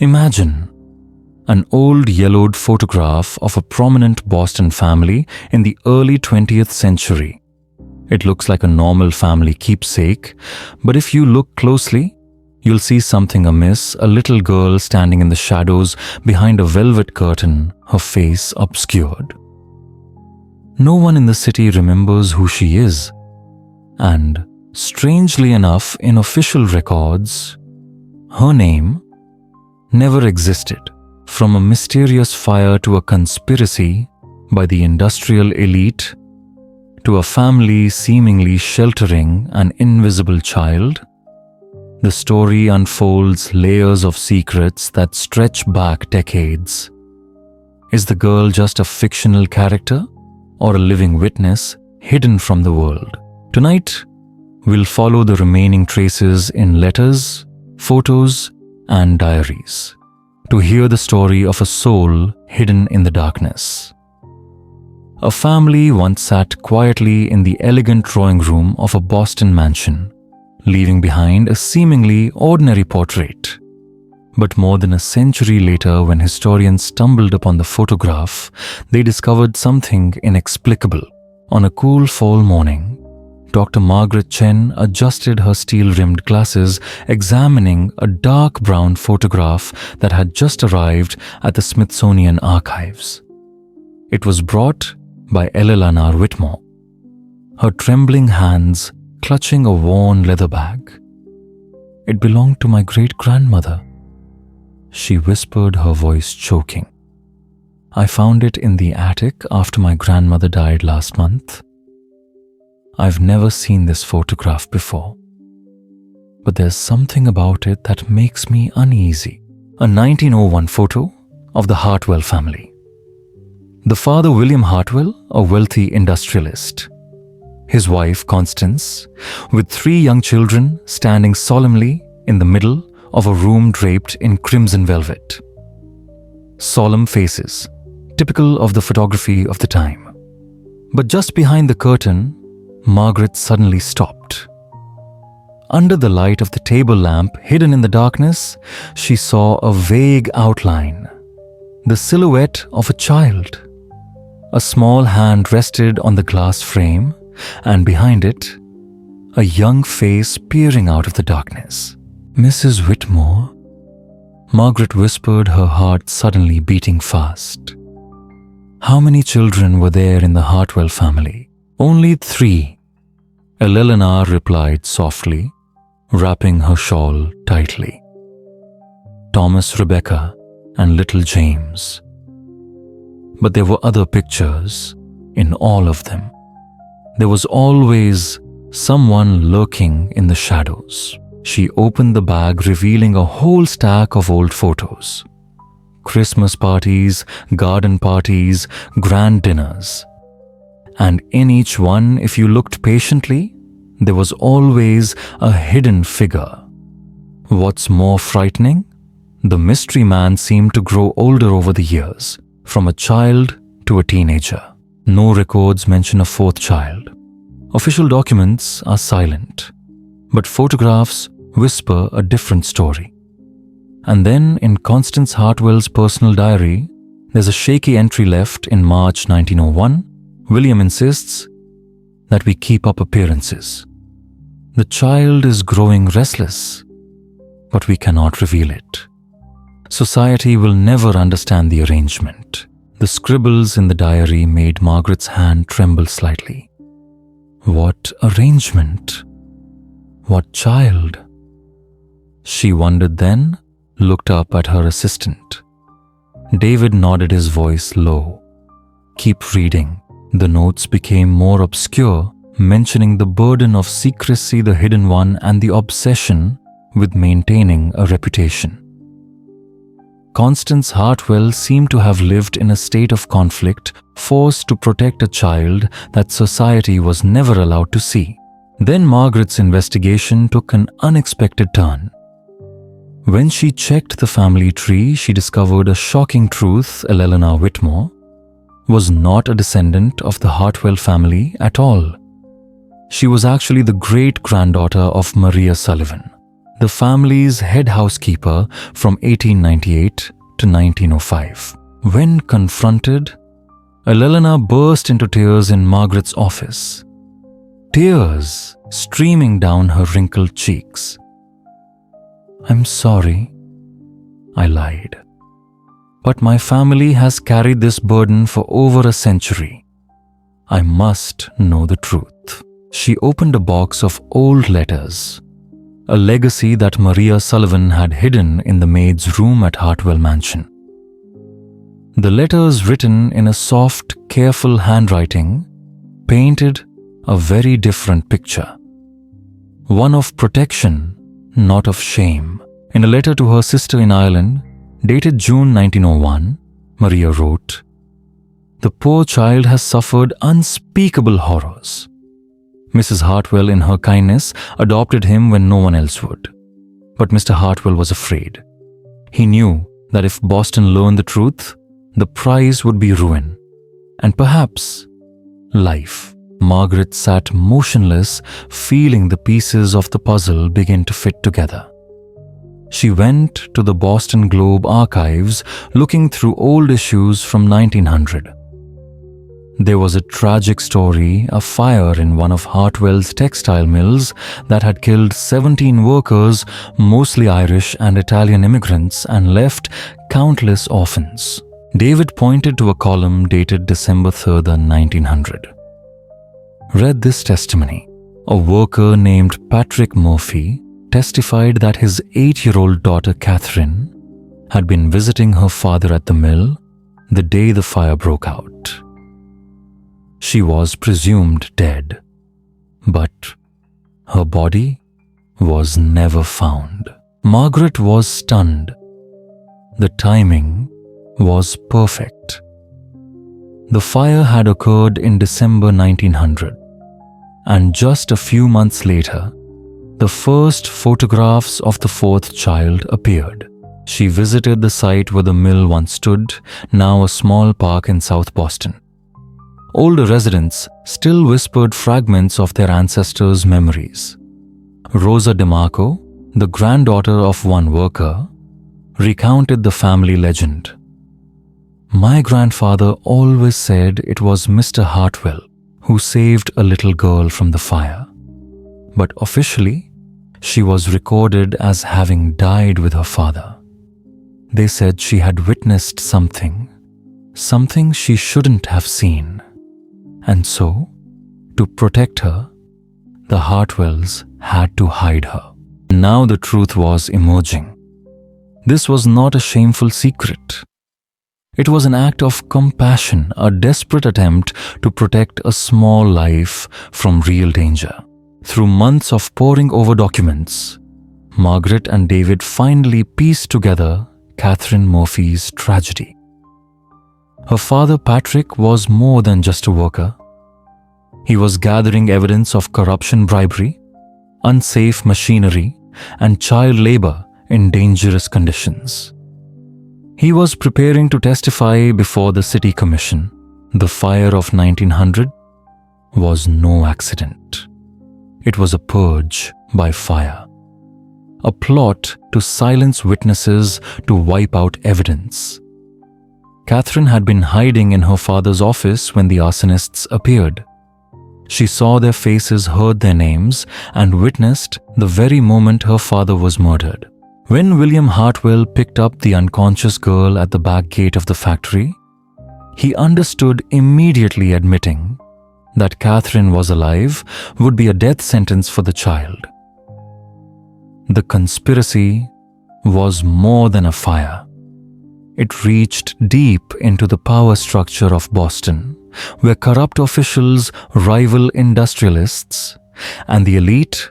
Imagine an old yellowed photograph of a prominent Boston family in the early 20th century. It looks like a normal family keepsake, but if you look closely, you'll see something amiss. A little girl standing in the shadows behind a velvet curtain, her face obscured. No one in the city remembers who she is, and strangely enough, in official records, her name never existed. From a mysterious fire to a conspiracy by the industrial elite to a family seemingly sheltering an invisible child, the story unfolds layers of secrets that stretch back decades. Is the girl just a fictional character or a living witness hidden from the world? Tonight, we'll follow the remaining traces in letters, photos, and diaries to hear the story of a soul hidden in the darkness. A family once sat quietly in the elegant drawing room of a Boston mansion, leaving behind a seemingly ordinary portrait. But more than a century later, when historians stumbled upon the photograph, they discovered something inexplicable. On a cool fall morning, Dr. Margaret Chen adjusted her steel-rimmed glasses, examining a dark brown photograph that had just arrived at the Smithsonian Archives. It was brought by Eleanor Whitmore, her trembling hands clutching a worn leather bag. "It belonged to my great-grandmother," she whispered, her voice choking. "I found it in the attic after my grandmother died last month. I've never seen this photograph before, but there's something about it that makes me uneasy." A 1901 photo of the Hartwell family. The father, William Hartwell, a wealthy industrialist. His wife, Constance, with 3 young children standing solemnly in the middle of a room draped in crimson velvet. Solemn faces, typical of the photography of the time. But just behind the curtain, Margaret suddenly stopped. Under the light of the table lamp hidden in the darkness, she saw a vague outline, the silhouette of a child. A small hand rested on the glass frame, and behind it, a young face peering out of the darkness. "Mrs. Whitmore," Margaret whispered, her heart suddenly beating fast. How many children were there in the Hartwell family? "Only 3, Eleanor replied softly, wrapping her shawl tightly. "Thomas, Rebecca, and little James." But there were other pictures in all of them. There was always someone lurking in the shadows. She opened the bag, revealing a whole stack of old photos. Christmas parties, garden parties, grand dinners. And in each one, if you looked patiently, there was always a hidden figure. What's more frightening? The mystery man seemed to grow older over the years, from a child to a teenager. No records mention a 4th child. Official documents are silent, but photographs whisper a different story. And then, in Constance Hartwell's personal diary, there's a shaky entry left in March 1901. William insists that we keep up appearances. The child is growing restless, but we cannot reveal it. Society will never understand the arrangement. The scribbles in the diary made Margaret's hand tremble slightly. What arrangement? What child? She wondered, then looked up at her assistant. David nodded, his voice low. "Keep reading." The notes became more obscure, mentioning the burden of secrecy, the hidden one, and the obsession with maintaining a reputation. Constance Hartwell seemed to have lived in a state of conflict, forced to protect a child that society was never allowed to see. Then Margaret's investigation took an unexpected turn. When she checked the family tree, she discovered a shocking truth. Eleanor Whitmore was not a descendant of the Hartwell family at all. She was actually the great-granddaughter of Maria Sullivan, the family's head housekeeper from 1898 to 1905. When confronted, Elena burst into tears in Margaret's office, tears streaming down her wrinkled cheeks. "I'm sorry," I lied, "but my family has carried this burden for over a century. I must know the truth." She opened a box of old letters, a legacy that Maria Sullivan had hidden in the maid's room at Hartwell Mansion. The letters, written in a soft, careful handwriting, painted a very different picture. One of protection, not of shame. In a letter to her sister in Ireland, dated June 1901, Maria wrote, "The poor child has suffered unspeakable horrors. Mrs. Hartwell, in her kindness, adopted him when no one else would. But Mr. Hartwell was afraid. He knew that if Boston learned the truth, the prize would be ruin, and perhaps life." Margaret sat motionless, feeling the pieces of the puzzle begin to fit together. She went to the Boston Globe archives, looking through old issues from 1900. There was a tragic story, a fire in one of Hartwell's textile mills that had killed 17 workers, mostly Irish and Italian immigrants, and left countless orphans. David pointed to a column dated December 3rd, 1900. Read this testimony. A worker named Patrick Murphy testified that his 8-year-old daughter Catherine had been visiting her father at the mill the day the fire broke out. She was presumed dead, but her body was never found. Margaret was stunned. The timing was perfect. The fire had occurred in December 1900, and just a few months later, the first photographs of the fourth child appeared. She visited the site where the mill once stood, now a small park in South Boston. Older residents still whispered fragments of their ancestors' memories. Rosa DeMarco, the granddaughter of one worker, recounted the family legend. "My grandfather always said it was Mr. Hartwell who saved a little girl from the fire, but officially, she was recorded as having died with her father. They said she had witnessed something she shouldn't have seen, and so, to protect her, the Hartwells had to hide her." Now the truth was emerging. This was not a shameful secret. It was an act of compassion, a desperate attempt to protect a small life from real danger. Through months of poring over documents, Margaret and David finally pieced together Catherine Murphy's tragedy. Her father, Patrick, was more than just a worker. He was gathering evidence of corruption, bribery, unsafe machinery, and child labor in dangerous conditions. He was preparing to testify before the city commission. The fire of 1900 was no accident. It was a purge by fire, a plot to silence witnesses, to wipe out evidence. Catherine had been hiding in her father's office when the arsonists appeared. She saw their faces, heard their names, and witnessed the very moment her father was murdered. When William Hartwell picked up the unconscious girl at the back gate of the factory, he understood immediately, admitting that Catherine was alive would be a death sentence for the child. The conspiracy was more than a fire. It reached deep into the power structure of Boston, where corrupt officials, rival industrialists, and the elite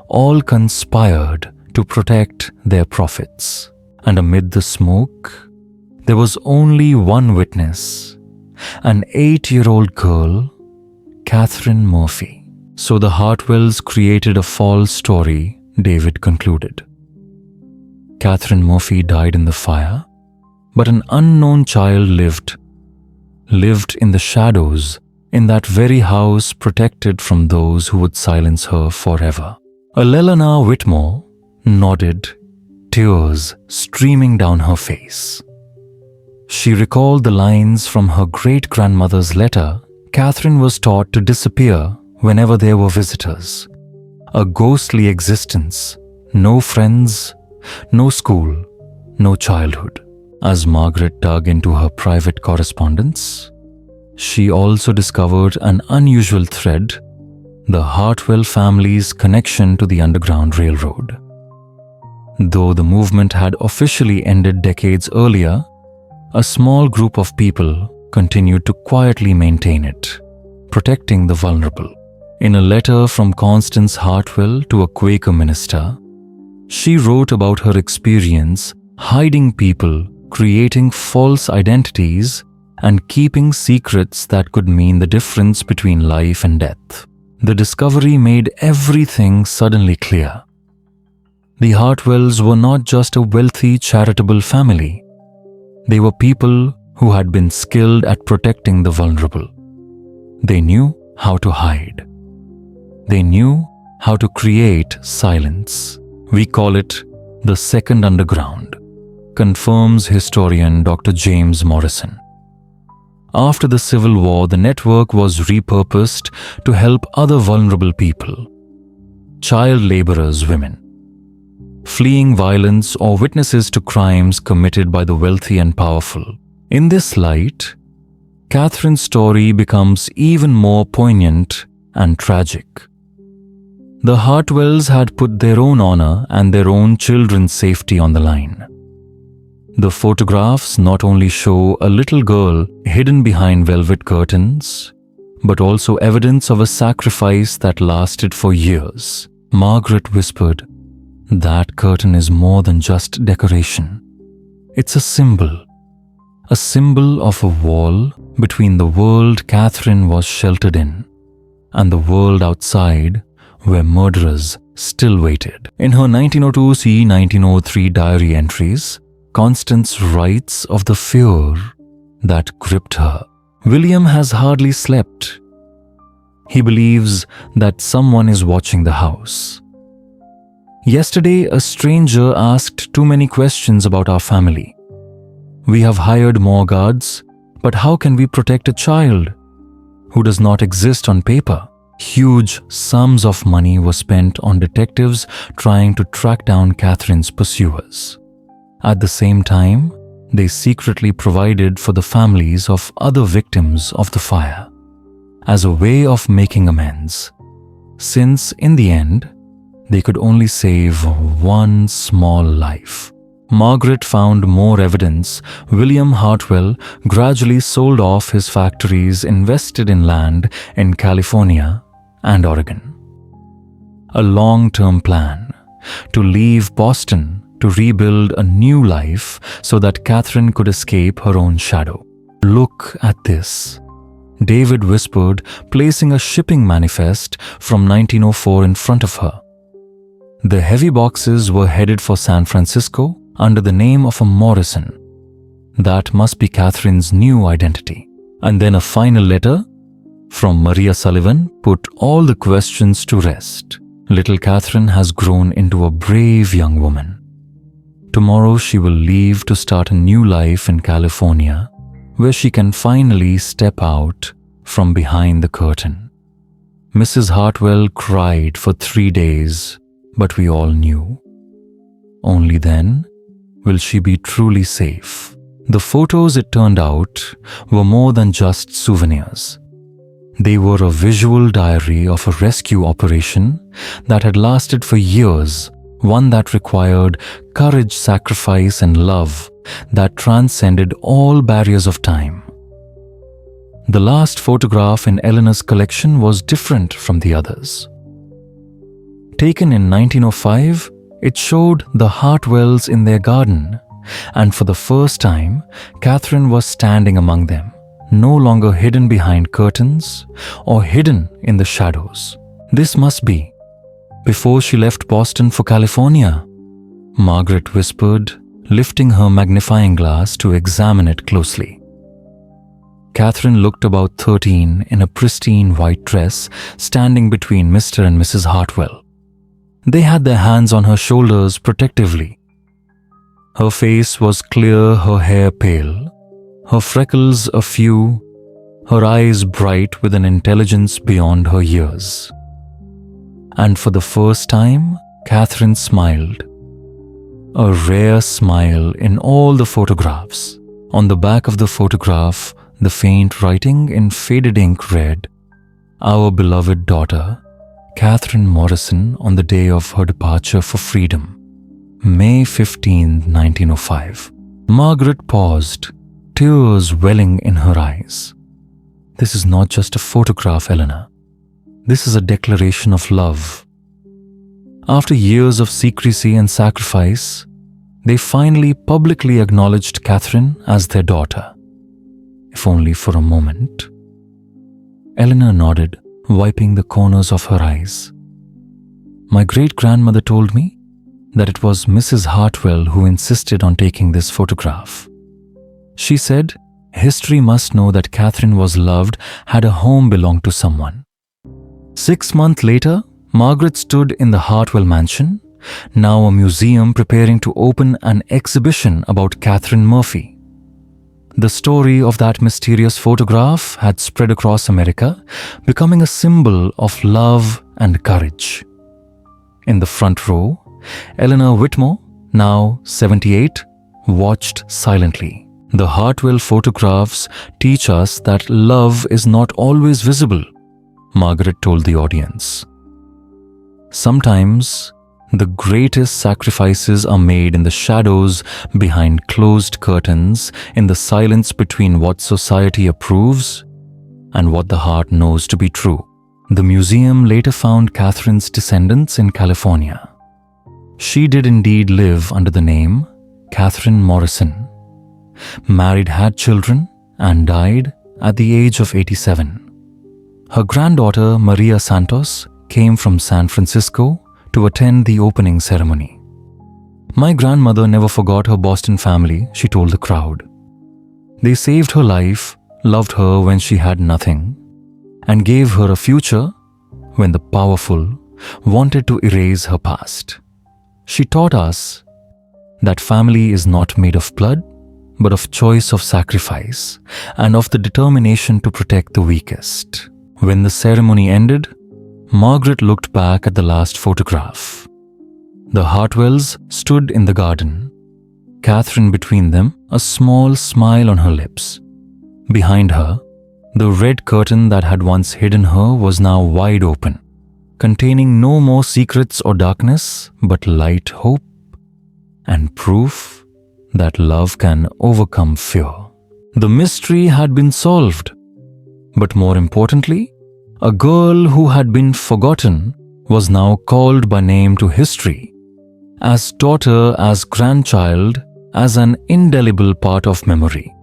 all conspired to protect their profits. And amid the smoke, there was only one witness, an 8-year-old girl, Catherine Murphy. So the Hartwells created a false story, David concluded. Catherine Murphy died in the fire, but an unknown child lived in the shadows in that very house, protected from those who would silence her forever. Elena Whitmore, nodded, tears streaming down her face. She recalled the lines from her great-grandmother's letter. Catherine was taught to disappear whenever there were visitors. A ghostly existence, no friends, no school, no childhood. As Margaret dug into her private correspondence, she also discovered an unusual thread: the Hartwell family's connection to the Underground Railroad. Though the movement had officially ended decades earlier, a small group of people continued to quietly maintain it, protecting the vulnerable. In a letter from Constance Hartwell to a Quaker minister, she wrote about her experience hiding people, creating false identities, and keeping secrets that could mean the difference between life and death. The discovery made everything suddenly clear. The Hartwells were not just a wealthy, charitable family. They were people who had been skilled at protecting the vulnerable. They knew how to hide. They knew how to create silence. We call it the Second Underground, confirms historian Dr. James Morrison. After the Civil War, the network was repurposed to help other vulnerable people, child laborers, women, fleeing violence, or witnesses to crimes committed by the wealthy and powerful. In this light, Catherine's story becomes even more poignant and tragic. The Hartwells had put their own honor and their own children's safety on the line. The photographs not only show a little girl hidden behind velvet curtains, but also evidence of a sacrifice that lasted for years. Margaret whispered, "That curtain is more than just decoration. It's a symbol of a wall between the world Catherine was sheltered in and the world outside where murderers still waited." In her 1902-1903 diary entries, Constance writes of the fear that gripped her. "William has hardly slept. He believes that someone is watching the house. Yesterday, a stranger asked too many questions about our family. We have hired more guards, but how can we protect a child who does not exist on paper?" Huge sums of money were spent on detectives trying to track down Catherine's pursuers. At the same time, they secretly provided for the families of other victims of the fire, as a way of making amends, since in the end, they could only save one small life. Margaret found more evidence. William Hartwell gradually sold off his factories, invested in land in California and Oregon. A long-term plan to leave Boston to rebuild a new life so that Catherine could escape her own shadow. "Look at this," David whispered, placing a shipping manifest from 1904 in front of her. The heavy boxes were headed for San Francisco under the name of a Morrison. That must be Catherine's new identity. And then a final letter from Maria Sullivan put all the questions to rest. Little Catherine has grown into a brave young woman. Tomorrow she will leave to start a new life in California, where she can finally step out from behind the curtain. Mrs. Hartwell cried for 3 days, but we all knew. Only then will she be truly safe. The photos, it turned out, were more than just souvenirs. They were a visual diary of a rescue operation that had lasted for years, one that required courage, sacrifice, and love that transcended all barriers of time. The last photograph in Eleanor's collection was different from the others. Taken in 1905, it showed the Hartwells in their garden, and for the first time, Catherine was standing among them, no longer hidden behind curtains or hidden in the shadows. This must be before she left Boston for California, Margaret whispered, lifting her magnifying glass to examine it closely. Catherine looked about 13 in a pristine white dress, standing between Mr. and Mrs. Hartwell. They had their hands on her shoulders protectively. Her face was clear, her hair pale, her freckles a few, her eyes bright with an intelligence beyond her years. And for the first time, Catherine smiled. A rare smile in all the photographs. On the back of the photograph, the faint writing in faded ink read, "Our beloved daughter, Catherine Morrison, on the day of her departure for freedom, May 15, 1905. Margaret paused, tears welling in her eyes. This is not just a photograph, Eleanor. This is a declaration of love. After years of secrecy and sacrifice, they finally publicly acknowledged Catherine as their daughter. If only for a moment. Eleanor nodded, wiping the corners of her eyes. My great-grandmother told me that it was Mrs. Hartwell who insisted on taking this photograph. She said history must know that Catherine was loved, had a home belonged to someone. 6 months later, Margaret stood in the Hartwell mansion, now a museum preparing to open an exhibition about Catherine Murphy. The story of that mysterious photograph had spread across America, becoming a symbol of love and courage. In the front row, Eleanor Whitmore, now 78, watched silently. The Hartwell photographs teach us that love is not always visible, Margaret told the audience. Sometimes, the greatest sacrifices are made in the shadows behind closed curtains, in the silence between what society approves and what the heart knows to be true. The museum later found Catherine's descendants in California. She did indeed live under the name Catherine Morrison, married, had children, and died at the age of 87. Her granddaughter, Maria Santos, came from San Francisco to attend the opening ceremony. My grandmother never forgot her Boston family, she told the crowd. They saved her life, loved her when she had nothing, and gave her a future when the powerful wanted to erase her past. She taught us that family is not made of blood, but of choice of sacrifice and of the determination to protect the weakest. When the ceremony ended, Margaret looked back at the last photograph. The Hartwells stood in the garden, Catherine between them, a small smile on her lips. Behind her, the red curtain that had once hidden her was now wide open, containing no more secrets or darkness, but light, hope, and proof that love can overcome fear. The mystery had been solved, but more importantly, a girl who had been forgotten was now called by name to history, as daughter, as grandchild, as an indelible part of memory.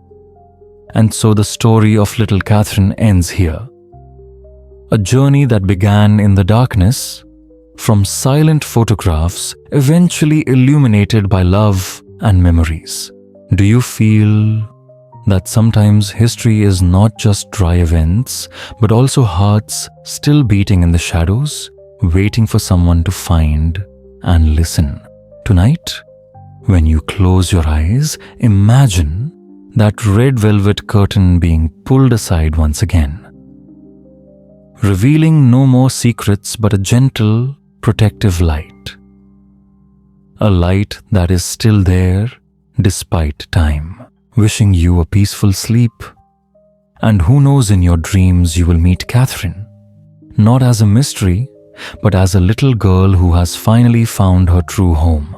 And so the story of little Catherine ends here. A journey that began in the darkness, from silent photographs, eventually illuminated by love and memories. Do you feel that sometimes history is not just dry events, but also hearts still beating in the shadows, waiting for someone to find and listen? Tonight, when you close your eyes, imagine that red velvet curtain being pulled aside once again, revealing no more secrets but a gentle, protective light. A light that is still there despite time. Wishing you a peaceful sleep. And who knows, in your dreams you will meet Catherine, not as a mystery, but as a little girl who has finally found her true home.